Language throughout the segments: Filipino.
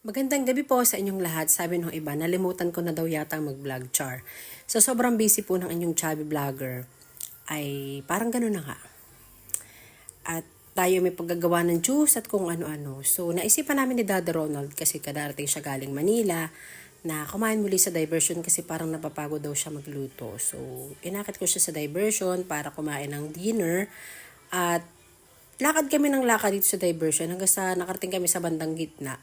Magandang gabi po sa inyong lahat. Sabi ng iba, nalimutan ko na daw yata mag-vlog, char. So sobrang busy po ng inyong chubby vlogger, ay parang gano'n na nga. At tayo may paggagawa ng juice at kung ano-ano. So naisipan namin ni Dada Ronald kasi kadarating siya galing Manila na kumain muli sa diversion kasi parang napapagod daw siya magluto. So inakit ko siya sa diversion para kumain ng dinner at lakad kami ng lakad dito sa diversion hanggang sa nakarating kami sa bandang gitna.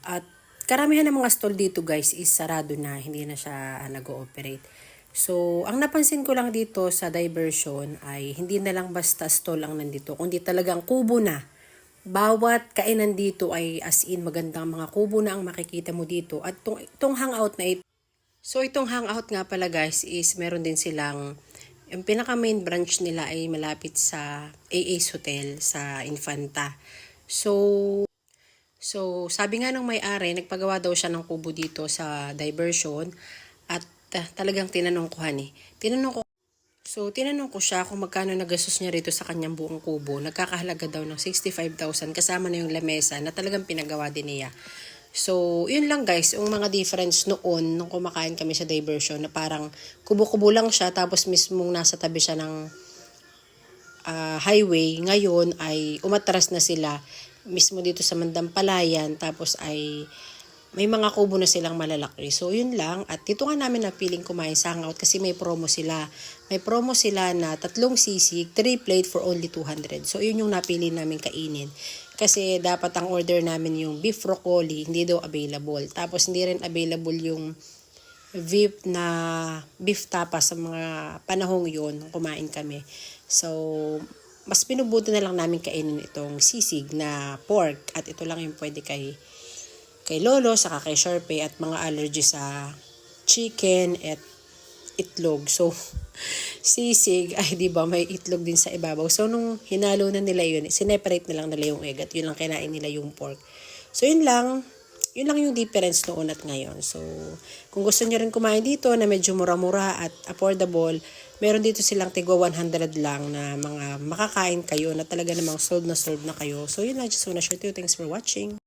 At karamihan ng mga stall dito guys is sarado na, hindi na siya nag-ooperate. So, ang napansin ko lang dito sa diversion ay hindi na lang basta stall ang nandito, kundi talagang kubo na. Bawat kainan dito ay as in magandang mga kubo na ang makikita mo dito. At itong hangout na ito. So, itong hangout nga pala guys is meron din silang, yung pinaka main branch nila ay malapit sa AA's Hotel sa Infanta. So, sabi nga ng may-ari, nagpagawa daw siya ng kubo dito sa diversion at talagang tinanong ko siya kung magkano nagastos niya rito sa kanyang buong kubo. Nagkakahalaga daw ng 65,000 kasama na yung lamesa na talagang pinagawa din niya. So, yun lang guys, yung mga difference noon nung kumakain kami sa diversion na parang kubo-kubo lang siya tapos mismong nasa tabi siya ng highway. Ngayon ay umatras na sila mismo dito sa Mandampalayan tapos ay may mga kubo na silang malalaki. So yun lang at dito nga namin napiling kumain sa hangout kasi may promo sila. May promo sila na 3 sisig, 3 plate for only 200. So yun yung napili namin kainin. Kasi dapat ang order namin yung beef broccoli, hindi daw available. Tapos hindi rin available yung beef tapa sa mga panahong yun nung kumain kami. So mas pinubuti na lang namin kainin itong sisig na pork at ito lang yung pwede kay Lolo saka kay Sharpay at mga allergy sa chicken at itlog. So sisig ay di ba may itlog din sa ibabaw. So nung hinalo na nila yun, sineparate na lang nila yung egg at yun lang kinain nila yung pork. So yun lang yung difference noon at ngayon. So kung gusto niyo rin kumain dito na medyo mura-mura at affordable, meron dito silang tigwa 100 lang na mga makakain kayo na talaga namang sold na kayo. So yun lang, just wanna share to you. Thanks for watching.